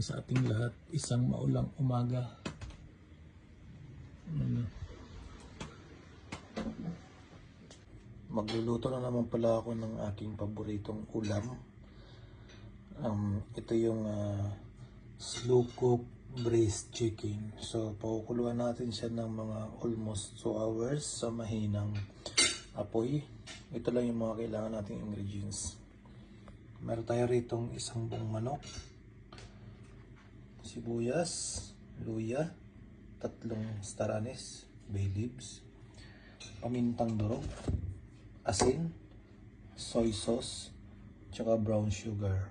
sa ating lahat. Isang maulang umaga. Magluluto na naman pala ako ng aking paboritong ulam. Ito yung slow cook braised chicken. So pakukuluan natin siya ng mga almost 2 hours sa mahinang apoy. Ito lang yung mga kailangan nating ingredients. Meron tayo ritong isang buong manok, sibuyas, luya, 3 staranes, bay leaves, pamintang durog, asin, soy sauce, tsaka brown sugar.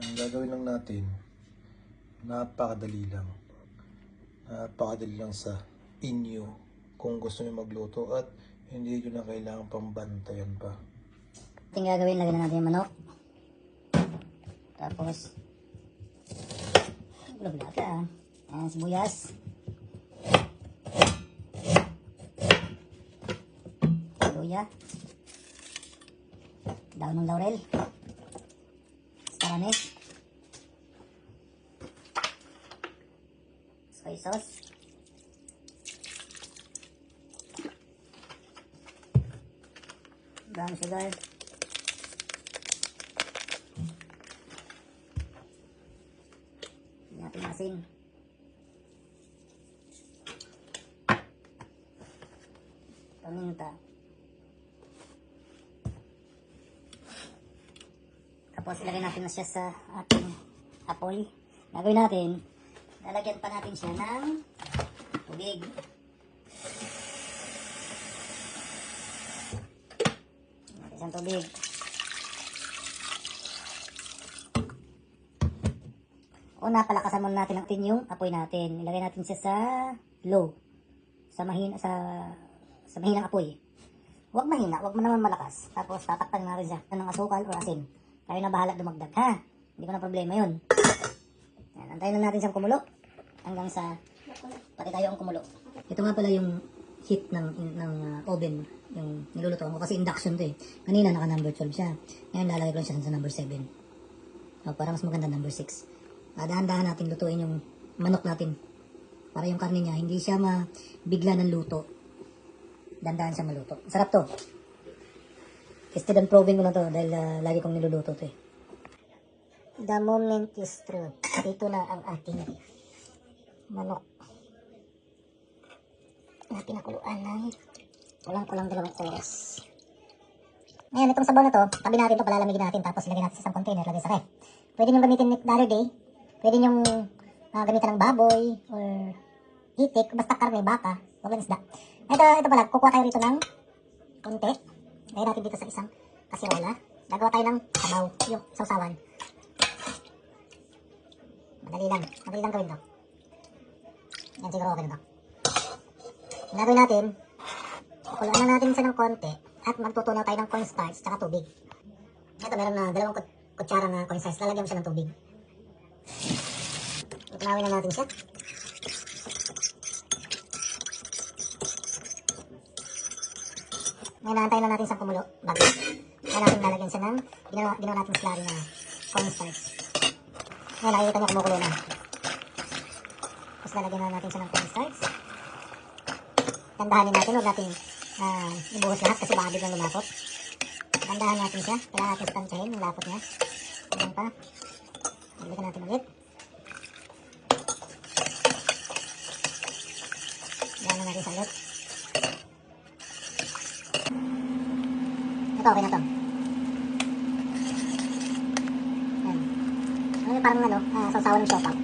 Ang gagawin lang natin, napakadali lang. Napakadali lang sa inyo kung gusto niyo magluto at hindi nyo na kailangan pang bantayan pa. Ating gagawin, lagyan na natin yung manok. Tapos, bula-bula ka. Ayan, sibuyas. Luya. Daon ng laurel. Staranes. Soy sauce. Brown sugar. Natin asin. Paminta. Tapos ilagay natin na siya sa ating apoy. Gagawin natin, lalagyan pa natin siya ng tubig. Isang tubig. Una, palakasan muna natin yung apoy natin. Ilagay natin siya sa low. Sa mahinang apoy. Huwag mahina, huwag mo naman malakas. Tapos tatakpan natin siya ng asukal o asin. Tayo na bahala dumagdag, ha? Hindi ko na problema yun. Yan, antayin na natin siyang kumulo. Hanggang sa pati tayo ang kumulo. Ito nga pala yung heat ng oven. Yung niluluto ko kasi induction to eh. Kanina naka number 12 siya. Ngayon lalagay ko lang siya sa number 7. Para mas maganda number 6. Dahan-dahan natin lutuin yung manok natin. Para yung karne niya, hindi siya mabigla ng luto. Dahan-dahan siya maluto. Sarap to. Tested and proving ko na to dahil lagi kong niluluto to eh. The moment is true. Dito na ang ating manok. Na pinakuluan ng kulang-kulang 2 oras. Ngayon, itong sabaw na to, tabi natin to, palalamigin natin, tapos ilagay natin sa isang container, lagay sa ref. Pwede nyo gamitin the other day. Pwede nyo gamitan ng baboy or itik, basta karne, baka, huwag lang isda. Ito pala, kukuha tayo rito ng konti. Lagay natin dito sa isang kasirola. Gagawa tayo ng sabaw, yung sausawan. Madali lang gawin to. Yan, siguro okay na to. Ang gagawin natin, kukuluan na natin siya ng konti at magtutunaw tayo ng cornstarch tsaka tubig. Ito, meron na 2 kutsara na cornstarch. Lalagyan mo siya ng tubig. Tunawin na natin siya. Ngayon, naantayin na natin sa kumulo. Bago. Ngayon natin lalagyan siya ng ginawa natin slurry na cornstarch. Ngayon, nakikita nyo kumukulo na. Tapos lalagyan na natin siya ng cornstarch. Dandahanin natin, huwag natin ibuhos lahat kasi baka biglang lumapot. Dandahan natin siya, kailangan natin stansyahin yung lapot niya. Hanggang pa. Naglagan natin ulit. Gano'n natin sa ulit. Ito, okay na to. Ayan. Ano parang sausawan ng siopaw.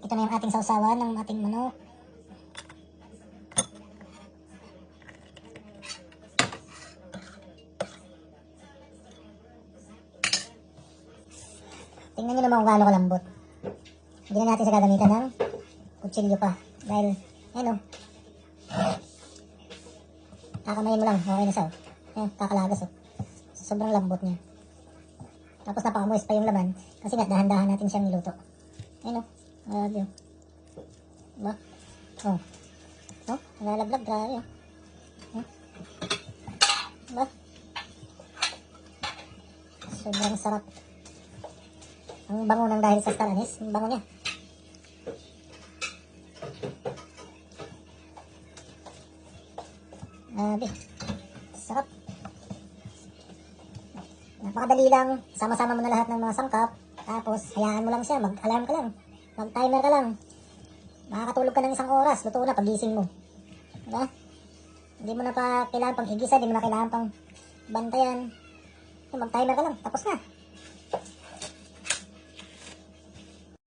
Ito na yung ating sausawan ng ating manok. Tingnan nyo naman kung gaano kalambot. Hindi na natin siya gagamitan ng kutsilyo pa. Dahil, ayan o. Kakamayin mo lang, okay na siya o. Ayan, kakalagas o. Sobrang lambot niya. Tapos napakamoist pa yung laman. Kasi nga, dahan-dahan natin siyang niluto. Ayan o. Grabe o. Diba? O. O, nalalaglag, grabe o. Diba? Sobrang sarap. Ang bango ng dahil sa star anise. Ang bango niya. Grabe. Sarap. Napakadali lang. Sama-sama mo na lahat ng mga sangkap. Tapos, hayaan mo lang siya. Mag-alarm ka lang. Mag-timer ka lang. Makakatulog ka ng 1 oras. Luto na pagising mo. Diba? Hindi mo na pa kailangan pang igisa. Hindi mo na kailangan pang bantayan. Mag-timer ka lang. Tapos na.